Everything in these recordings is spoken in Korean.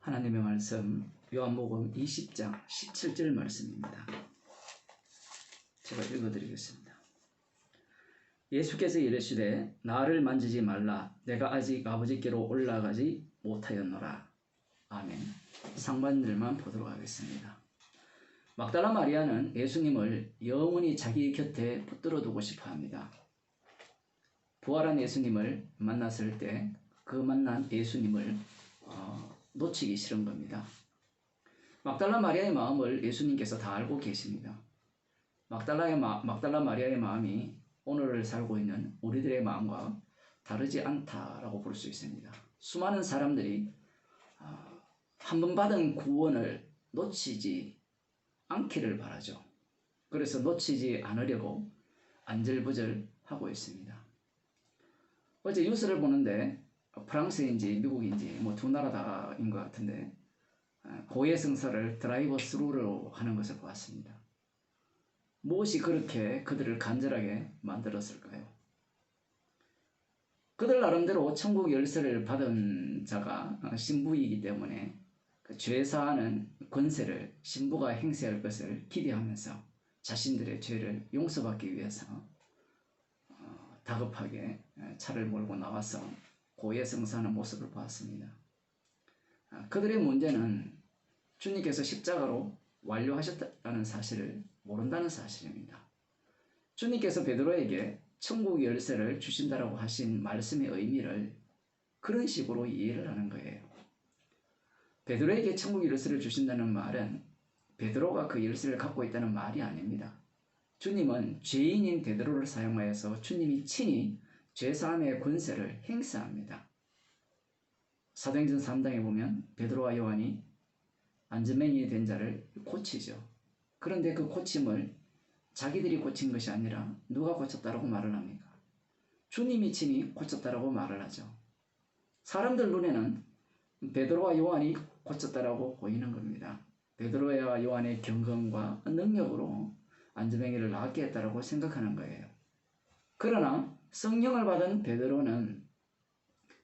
하나님의 말씀 요한복음 20장 17절 말씀입니다. 제가 읽어드리겠습니다. 예수께서 이르시되 나를 만지지 말라 내가 아직 아버지께로 올라가지 못하였노라. 아멘. 상반절만 보도록 하겠습니다. 막달라 마리아는 예수님을 영원히 자기 곁에 붙들어 두고 싶어 합니다. 부활한 예수님을 만났을 때 그 만난 예수님을 놓치기 싫은 겁니다. 막달라 마리아의 마음을 예수님께서 다 알고 계십니다. 막달라 마리아의 마음이 오늘을 살고 있는 우리들의 마음과 다르지 않다라고 볼 수 있습니다. 수많은 사람들이 한 번 받은 구원을 놓치지 않기를 바라죠. 그래서 놓치지 않으려고 안절부절하고 있습니다. 어제 뉴스를 보는데 프랑스인지 미국인지 두 나라 다인 것 같은데 고해 성사를 드라이브 스루로 하는 것을 보았습니다. 무엇이 그렇게 그들을 간절하게 만들었을까요? 그들 나름대로 천국 열쇠를 받은 자가 신부이기 때문에 그 죄사하는 권세를 신부가 행사할 것을 기대하면서 자신들의 죄를 용서받기 위해서 다급하게 차를 몰고 나와서 고해 성사하는 모습을 보았습니다. 그들의 문제는 주님께서 십자가로 완료하셨다는 사실을 모른다는 사실입니다. 주님께서 베드로에게 천국 열쇠를 주신다라고 하신 말씀의 의미를 그런 식으로 이해를 하는 거예요. 베드로에게 천국 열쇠를 주신다는 말은 베드로가 그 열쇠를 갖고 있다는 말이 아닙니다. 주님은 죄인인 베드로를 사용하여서 주님이 친히 죄사함의 권세를 행사합니다. 사도행전 3장에 보면 베드로와 요한이 안전뱅이 된 자를 고치죠. 그런데 그 고침을 자기들이 고친 것이 아니라 누가 고쳤다라고 말을 합니까? 주님이 친히 고쳤다라고 말을 하죠. 사람들 눈에는 베드로와 요한이 고쳤다라고 보이는 겁니다. 베드로와 요한의 경건과 능력으로 안전뱅이를 낫게 했다라고 생각하는 거예요. 그러나 성령을 받은 베드로는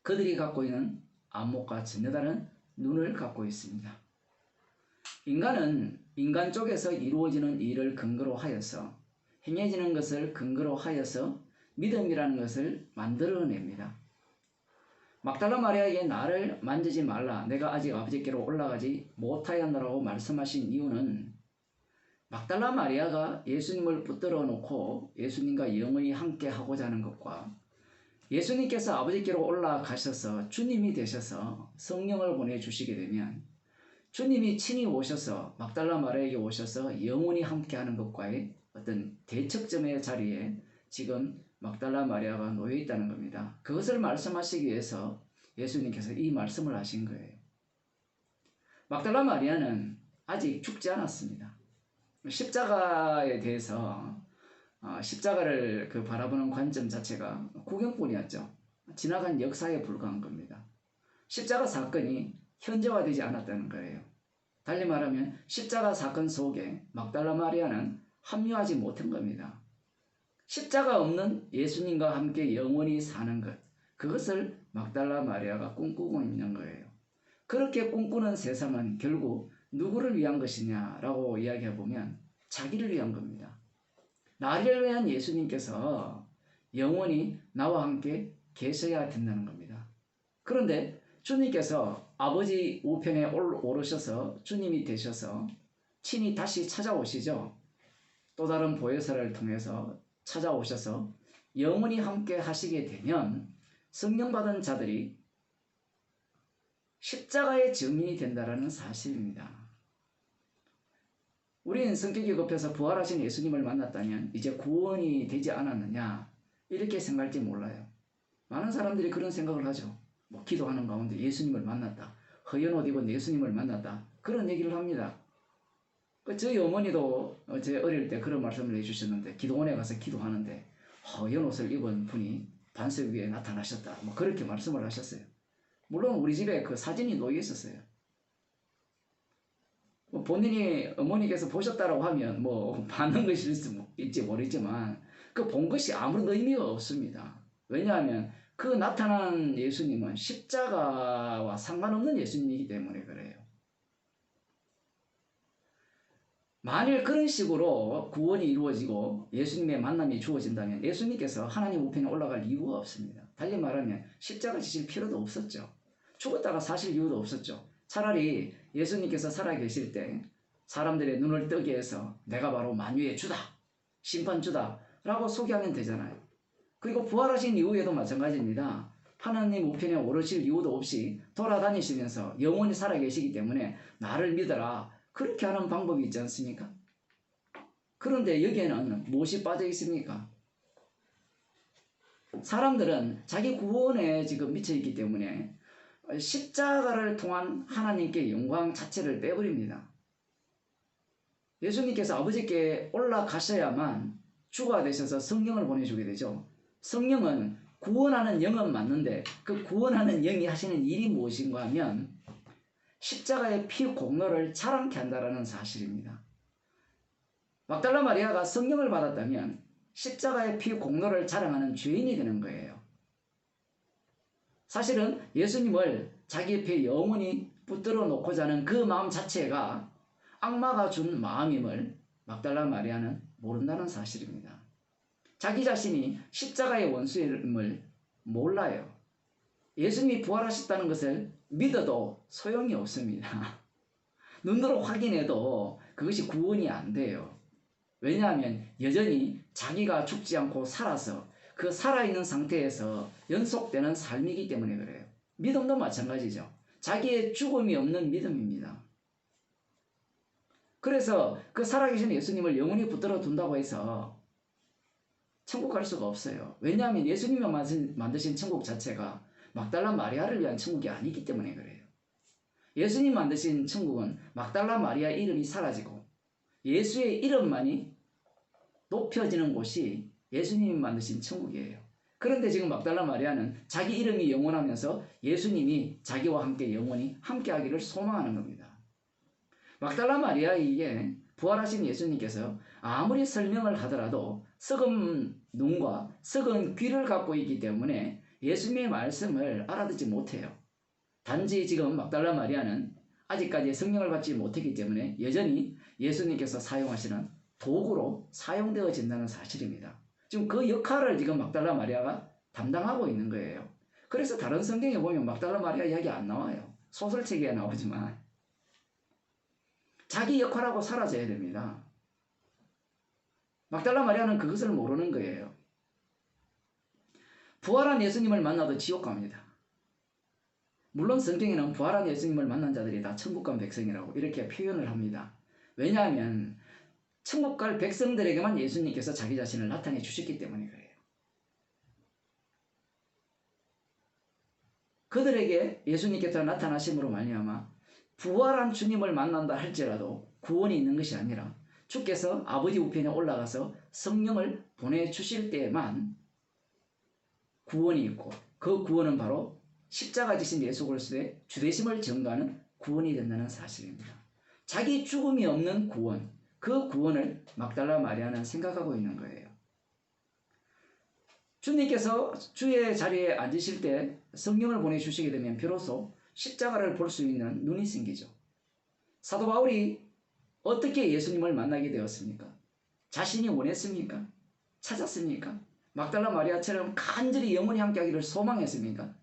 그들이 갖고 있는 안목과 전혀 다른 눈을 갖고 있습니다. 인간은 인간 쪽에서 이루어지는 일을 근거로 하여서 행해지는 것을 근거로 하여서 믿음이라는 것을 만들어냅니다. 막달라 마리아에게 나를 만지지 말라 내가 아직 아버지께로 올라가지 못하였노라고 말씀하신 이유는 막달라 마리아가 예수님을 붙들어 놓고 예수님과 영원히 함께 하고자 하는 것과 예수님께서 아버지께로 올라가셔서 주님이 되셔서 성령을 보내주시게 되면 주님이 친히 오셔서 막달라 마리아에게 오셔서 영원히 함께 하는 것과의 어떤 대척점의 자리에 지금 막달라 마리아가 놓여 있다는 겁니다. 그것을 말씀하시기 위해서 예수님께서 이 말씀을 하신 거예요. 막달라 마리아는 아직 죽지 않았습니다. 십자가에 대해서 십자가를 바라보는 관점 자체가 구경꾼이었죠. 지나간 역사에 불과한 겁니다. 십자가 사건이 현재화되지 않았다는 거예요. 달리 말하면 십자가 사건 속에 막달라 마리아는 합류하지 못한 겁니다. 십자가 없는 예수님과 함께 영원히 사는 것, 그것을 막달라 마리아가 꿈꾸고 있는 거예요. 그렇게 꿈꾸는 세상은 결국 누구를 위한 것이냐라고 이야기해보면 자기를 위한 겁니다. 나를 위한 예수님께서 영원히 나와 함께 계셔야 된다는 겁니다. 그런데 주님께서 아버지 우편에 오르셔서 주님이 되셔서 친히 다시 찾아오시죠. 또 다른 보혜사를 통해서 찾아오셔서 영원히 함께 하시게 되면 성령 받은 자들이 십자가의 증인이 된다는 사실입니다. 우리는 성격이 급해서 부활하신 예수님을 만났다면 이제 구원이 되지 않았느냐 이렇게 생각할지 몰라요. 많은 사람들이 그런 생각을 하죠. 기도하는 가운데 예수님을 만났다. 허연 옷 입은 예수님을 만났다. 그런 얘기를 합니다. 저희 어머니도 제 어릴 때 그런 말씀을 해주셨는데 기도원에 가서 기도하는데 허연 옷을 입은 분이 반석 위에 나타나셨다. 그렇게 말씀을 하셨어요. 물론 우리 집에 그 사진이 놓여 있었어요. 본인이 어머니께서 보셨다라고 하면 받는 것일지 모르겠지만 그 본 것이 아무런 의미가 없습니다. 왜냐하면 그 나타난 예수님은 십자가와 상관없는 예수님이기 때문에 그래요. 만일 그런 식으로 구원이 이루어지고 예수님의 만남이 주어진다면 예수님께서 하나님 우편에 올라갈 이유가 없습니다. 달리 말하면 십자가 지실 필요도 없었죠. 죽었다가 사실 이유도 없었죠. 차라리 예수님께서 살아계실 때 사람들의 눈을 뜨게 해서 내가 바로 만유의 주다, 심판주다 라고 소개하면 되잖아요. 그리고 부활하신 이후에도 마찬가지입니다. 하나님 우편에 오르실 이유도 없이 돌아다니시면서 영원히 살아계시기 때문에 나를 믿어라, 그렇게 하는 방법이 있지 않습니까? 그런데 여기에는 무엇이 빠져 있습니까? 사람들은 자기 구원에 지금 미쳐 있기 때문에 십자가를 통한 하나님께 영광 자체를 빼버립니다. 예수님께서 아버지께 올라가셔야만 주가 되셔서 성령을 보내주게 되죠. 성령은 구원하는 영은 맞는데 그 구원하는 영이 하시는 일이 무엇인가 하면 십자가의 피 공로를 자랑케 한다는 사실입니다. 막달라 마리아가 성령을 받았다면 십자가의 피 공로를 자랑하는 죄인이 되는 거예요. 사실은 예수님을 자기 옆에 영원히 붙들어 놓고자 하는 그 마음 자체가 악마가 준 마음임을 막달라 마리아는 모른다는 사실입니다. 자기 자신이 십자가의 원수임을 몰라요. 예수님이 부활하셨다는 것을 믿어도 소용이 없습니다. 눈으로 확인해도 그것이 구원이 안 돼요. 왜냐하면 여전히 자기가 죽지 않고 살아서 그 살아있는 상태에서 연속되는 삶이기 때문에 그래요. 믿음도 마찬가지죠. 자기의 죽음이 없는 믿음입니다. 그래서 그 살아계신 예수님을 영원히 붙들어 둔다고 해서 천국 갈 수가 없어요. 왜냐하면 예수님이 만드신 천국 자체가 막달라 마리아를 위한 천국이 아니기 때문에 그래요. 예수님 만드신 천국은 막달라 마리아 이름이 사라지고 예수의 이름만이 높여지는 곳이 예수님이 만드신 천국이에요. 그런데 지금 막달라 마리아는 자기 이름이 영원하면서 예수님이 자기와 함께 영원히 함께하기를 소망하는 겁니다. 막달라 마리아에게 부활하신 예수님께서 아무리 설명을 하더라도 썩은 눈과 썩은 귀를 갖고 있기 때문에 예수님의 말씀을 알아듣지 못해요. 단지 지금 막달라 마리아는 아직까지 성령을 받지 못했기 때문에 여전히 예수님께서 사용하시는 도구로 사용되어진다는 사실입니다. 지금 그 역할을 지금 막달라 마리아가 담당하고 있는 거예요. 그래서 다른 성경에 보면 막달라 마리아 이야기 안 나와요. 소설책에 나오지만 자기 역할하고 사라져야 됩니다. 막달라 마리아는 그것을 모르는 거예요. 부활한 예수님을 만나도 지옥 갑니다. 물론 성경에는 부활한 예수님을 만난 자들이 다 천국 간 백성이라고 이렇게 표현을 합니다. 왜냐하면 천국 갈 백성들에게만 예수님께서 자기 자신을 나타내 주셨기 때문에 그래요. 그들에게 예수님께서 나타나심으로 말미암아 부활한 주님을 만난다 할지라도 구원이 있는 것이 아니라 주께서 아버지 우편에 올라가서 성령을 보내주실 때에만 구원이 있고 그 구원은 바로 십자가 지신 예수 그리스도의 주되심을 증거하는 구원이 된다는 사실입니다. 자기 죽음이 없는 구원, 그 구원을 막달라 마리아는 생각하고 있는 거예요. 주님께서 주의 자리에 앉으실 때 성령을 보내주시게 되면 비로소 십자가를 볼 수 있는 눈이 생기죠. 사도 바울이 어떻게 예수님을 만나게 되었습니까? 자신이 원했습니까? 찾았습니까? 막달라 마리아처럼 간절히 영원히 함께하기를 소망했습니까?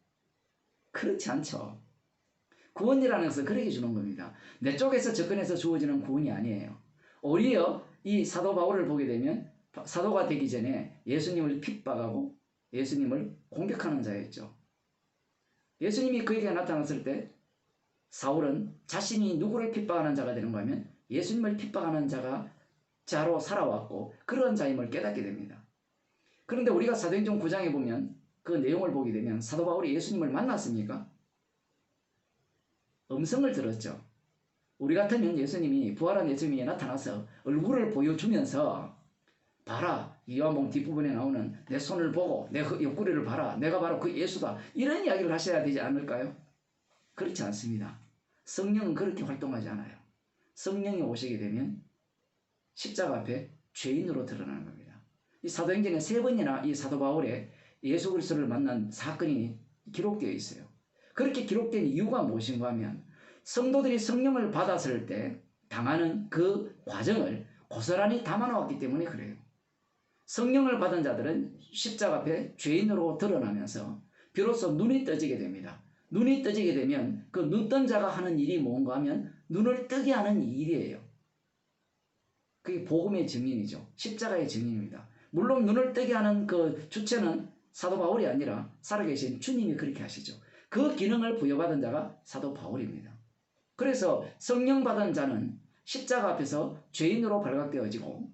그렇지 않죠. 구원이라는 것은 그렇게 주는 겁니다. 내 쪽에서 접근해서 주어지는 구원이 아니에요. 오히려 이 사도 바울을 보게 되면 사도가 되기 전에 예수님을 핍박하고 예수님을 공격하는 자였죠. 예수님이 그에게 나타났을 때 사울은 자신이 누구를 핍박하는 자가 되는가 하면 예수님을 핍박하는 자로 살아왔고 그런 자임을 깨닫게 됩니다. 그런데 우리가 사도행전 9장에 보면 그 내용을 보게 되면 사도 바울이 예수님을 만났습니까? 음성을 들었죠. 우리 같으면 예수님이 부활한 예수님이 나타나서 얼굴을 보여주면서 봐라, 요한복음 뒷부분에 나오는 내 손을 보고 내 옆구리를 봐라, 내가 바로 그 예수다, 이런 이야기를 하셔야 되지 않을까요? 그렇지 않습니다. 성령은 그렇게 활동하지 않아요. 성령이 오시게 되면 십자가 앞에 죄인으로 드러나는 겁니다. 이 사도행전에 3번이나 이 사도 바울의 예수 그리스도를 만난 사건이 기록되어 있어요. 그렇게 기록된 이유가 무엇인가 하면 성도들이 성령을 받았을 때 당하는 그 과정을 고스란히 담아놓았기 때문에 그래요. 성령을 받은 자들은 십자가 앞에 죄인으로 드러나면서 비로소 눈이 떠지게 됩니다. 눈이 떠지게 되면 그 눈뜬 자가 하는 일이 뭔가 하면 눈을 뜨게 하는 일이에요. 그게 복음의 증인이죠. 십자가의 증인입니다. 물론 눈을 뜨게 하는 그 주체는 사도 바울이 아니라 살아계신 주님이 그렇게 하시죠. 그 기능을 부여받은 자가 사도 바울입니다. 그래서 성령 받은 자는 십자가 앞에서 죄인으로 발각되어지고,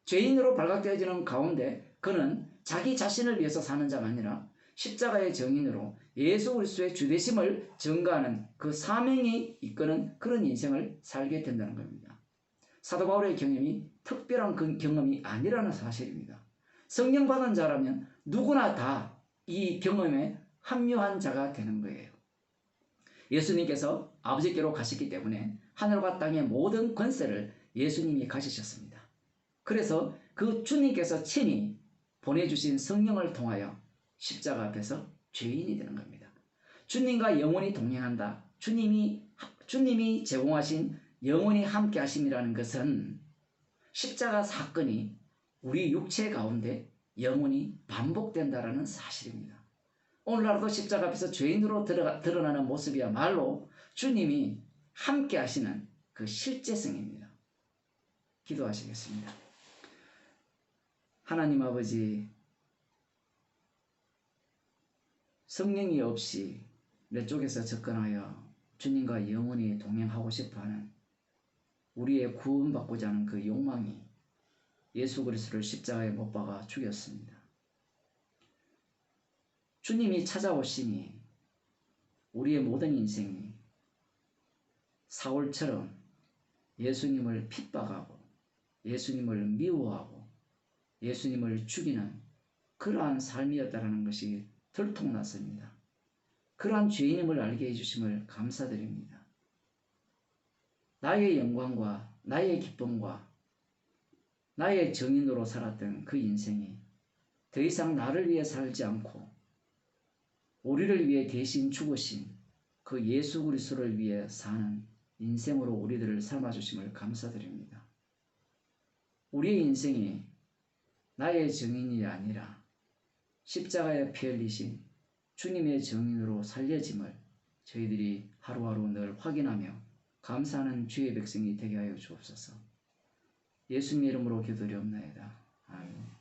죄인으로 발각되어지는 가운데 그는 자기 자신을 위해서 사는 자가 아니라 십자가의 증인으로 예수 그리스도의 주되심을 증거하는 그 사명이 이끄는 그런 인생을 살게 된다는 겁니다. 사도 바울의 경험이 특별한 그 경험이 아니라는 사실입니다. 성령 받은 자라면 누구나 다 이 경험에 합류한 자가 되는 거예요. 예수님께서 아버지께로 가셨기 때문에 하늘과 땅의 모든 권세를 예수님이 가지셨습니다. 그래서 그 주님께서 친히 보내주신 성령을 통하여 십자가 앞에서 죄인이 되는 겁니다. 주님과 영원히 동행한다. 주님이 제공하신 영원히 함께 하심이라는 것은 십자가 사건이 우리 육체 가운데 영원히 반복된다라는 사실입니다. 오늘날도 십자가 앞에서 죄인으로 드러나는 모습이야말로 주님이 함께 하시는 그 실제성입니다. 기도하시겠습니다. 하나님 아버지, 성령이 없이 내 쪽에서 접근하여 주님과 영원히 동행하고 싶어하는 우리의 구원받고자 하는 그 욕망이 예수 그리스도를 십자가에 못 박아 죽였습니다. 주님이 찾아오시니 우리의 모든 인생이 사울처럼 예수님을 핍박하고 예수님을 미워하고 예수님을 죽이는 그러한 삶이었다는 것이 들통났습니다. 그러한 죄인임을 알게 해주심을 감사드립니다. 나의 영광과 나의 기쁨과 나의 정인으로 살았던 그 인생이 더 이상 나를 위해 살지 않고 우리를 위해 대신 죽으신 그 예수 그리스도를 위해 사는 인생으로 우리들을 삼아주심을 감사드립니다. 우리의 인생이 나의 정인이 아니라 십자가에 피 흘리신 주님의 정인으로 살려짐을 저희들이 하루하루 늘 확인하며 감사하는 주의 백성이 되게 하여 주옵소서. 예수님의 이름으로 기도드리옵나이다. 아멘.